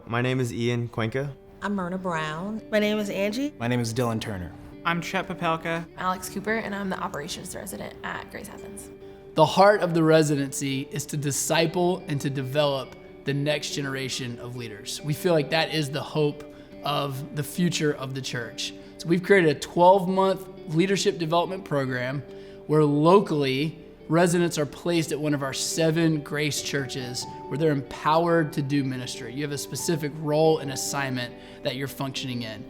My name is Ian Cuenca. I'm Myrna Brown. My name is Angie. My name is Dylan Turner. I'm Chet Popelka. Alex Cooper, and I'm the operations resident at Grace Athens. The heart of the residency is to disciple and to develop the next generation of leaders. We feel like that is the hope of the future of the church. So we've created a 12-month leadership development program where locally residents are placed at one of our 7 Grace churches where they're empowered to do ministry. You have a specific role and assignment that you're functioning in.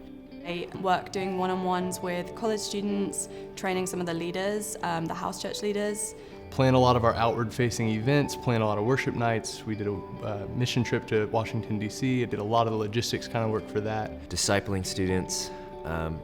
I work doing one-on-ones with college students, training some of the leaders, the house church leaders. Plan a lot of our outward-facing events, plan a lot of worship nights. We did a mission trip to Washington, D.C. I did a lot of the logistics kind of work for that. Discipling students,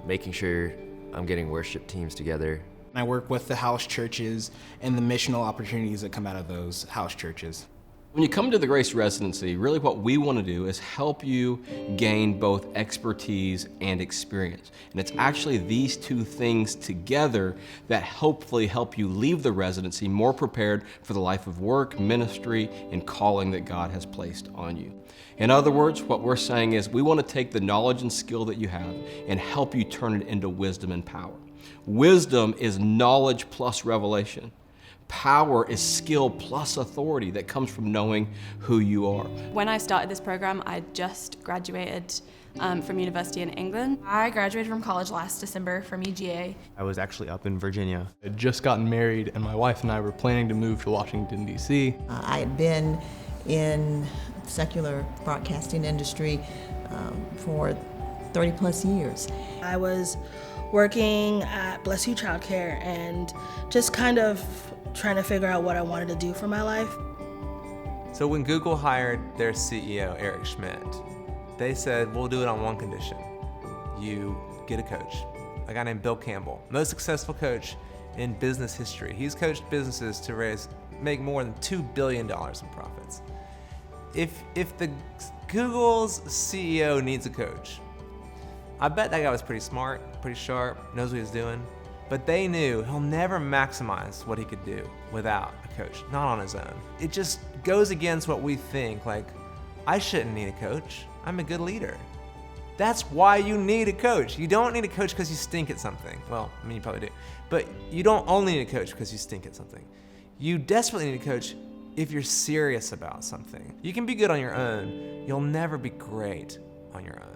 making sure I'm getting worship teams together. I work with the house churches and the missional opportunities that come out of those house churches. When you come to the Grace Residency, really what we want to do is help you gain both expertise and experience. And it's actually these two things together that hopefully help you leave the residency more prepared for the life of work, ministry, and calling that God has placed on you. In other words, what we're saying is we want to take the knowledge and skill that you have and help you turn it into wisdom and power. Wisdom is knowledge plus revelation. Power is skill plus authority that comes from knowing who you are. When I started this program, I just graduated from university in England. I graduated from college last December from UGA. I was actually up in Virginia. I had just gotten married and my wife and I were planning to move to Washington, D.C. I had been in secular broadcasting industry for 30 plus years. I was working at Bless You Childcare and just kind of trying to figure out what I wanted to do for my life. So when Google hired their CEO, Eric Schmidt, they said, we'll do it on one condition. You get a coach, a guy named Bill Campbell, most successful coach in business history. He's coached businesses to make more than $2 billion in profits. If the Google's CEO needs a coach, I bet that guy was pretty smart, pretty sharp, knows what he's doing, but they knew he'll never maximize what he could do without a coach, not on his own. It just goes against what we think, like, I shouldn't need a coach, I'm a good leader. That's why you need a coach. You don't need a coach because you stink at something. Well, I mean, you probably do, but you don't only need a coach because you stink at something. You desperately need a coach if you're serious about something. You can be good on your own, you'll never be great on your own.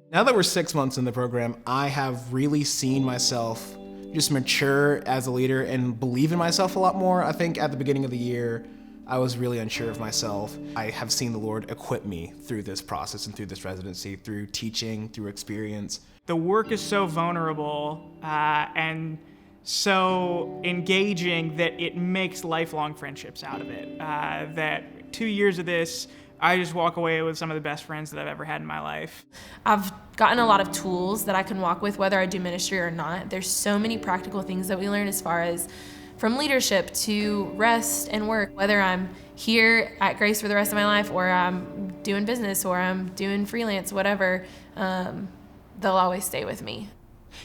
Now that we're 6 months in the program, I have really seen myself just mature as a leader and believe in myself a lot more. I think at the beginning of the year, I was really unsure of myself. I have seen the Lord equip me through this process and through this residency, through teaching, through experience. The work is so vulnerable and so engaging that it makes lifelong friendships out of it. That 2 years of this, I just walk away with some of the best friends that I've ever had in my life. I've gotten a lot of tools that I can walk with whether I do ministry or not. There's so many practical things that we learn as far as from leadership to rest and work, whether I'm here at Grace for the rest of my life or I'm doing business or I'm doing freelance, whatever, they'll always stay with me.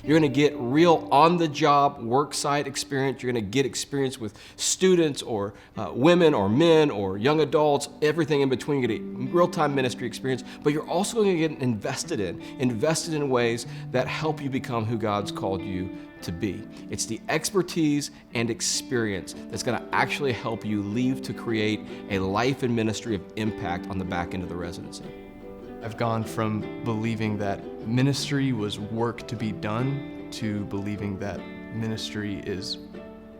You're going to get real on-the-job worksite experience. You're going to get experience with students or women or men or young adults, everything in between. You get a real-time ministry experience, but you're also going to get invested in ways that help you become who God's called you to be. It's the expertise and experience that's going to actually help you leave to create a life and ministry of impact on the back end of the residency. I've gone from believing that ministry was work to be done to believing that ministry is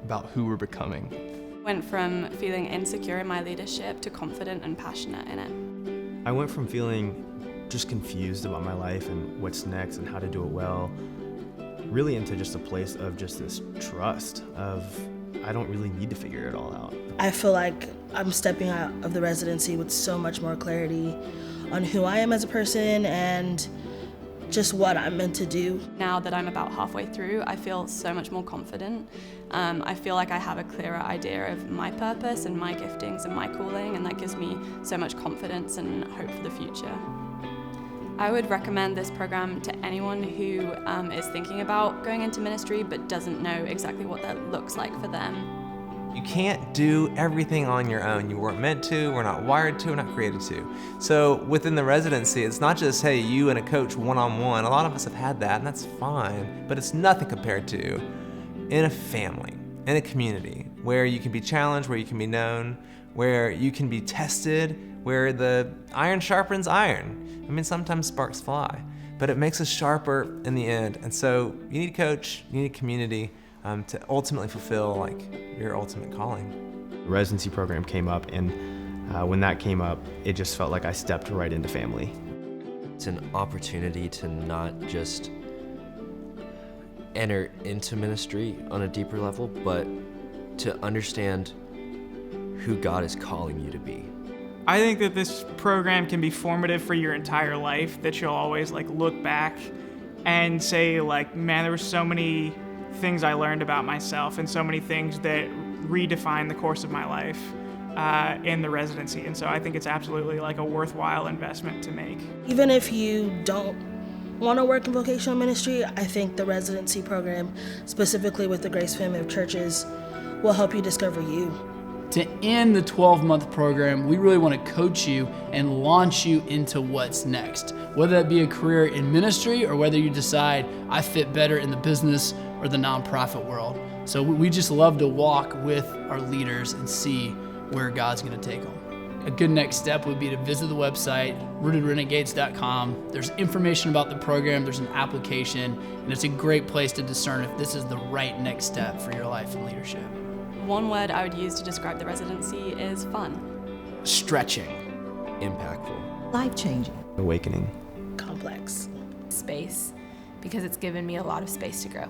about who we're becoming. Went from feeling insecure in my leadership to confident and passionate in it. I went from feeling just confused about my life and what's next and how to do it well, really into just a place of just this trust of I don't really need to figure it all out. I feel like I'm stepping out of the residency with so much more clarity on who I am as a person and just what I'm meant to do. Now that I'm about halfway through, I feel so much more confident. I feel like I have a clearer idea of my purpose and my giftings and my calling, and that gives me so much confidence and hope for the future. I would recommend this program to anyone who is thinking about going into ministry but doesn't know exactly what that looks like for them. You can't do everything on your own. You weren't meant to, we're not wired to, we're not created to. So within the residency, it's not just, hey, you and a coach one-on-one. A lot of us have had that, and that's fine, but it's nothing compared to in a family, in a community, where you can be challenged, where you can be known, where you can be tested, where the iron sharpens iron. I mean, sometimes sparks fly, but it makes us sharper in the end. And so you need a coach, you need a community to ultimately fulfill like your ultimate calling. The residency program came up, and when that came up, it just felt like I stepped right into family. It's an opportunity to not just enter into ministry on a deeper level, but to understand who God is calling you to be. I think that this program can be formative for your entire life, that you'll always like look back and say like, man, there were so many things I learned about myself and so many things that redefined the course of my life in the residency. And so I think it's absolutely like a worthwhile investment to make. Even if you don't want to work in vocational ministry, I think the residency program, specifically with the Grace Family of Churches, will help you discover you. To end the 12-month program, we really want to coach you and launch you into what's next. Whether that be a career in ministry or whether you decide I fit better in the business or the nonprofit world. So we just love to walk with our leaders and see where God's going to take them. A good next step would be to visit the website, rootedrenegades.com. There's information about the program, there's an application, and it's a great place to discern if this is the right next step for your life in leadership. One word I would use to describe the residency is fun. Stretching. Impactful. Life-changing. Awakening. Complex. Space, because it's given me a lot of space to grow.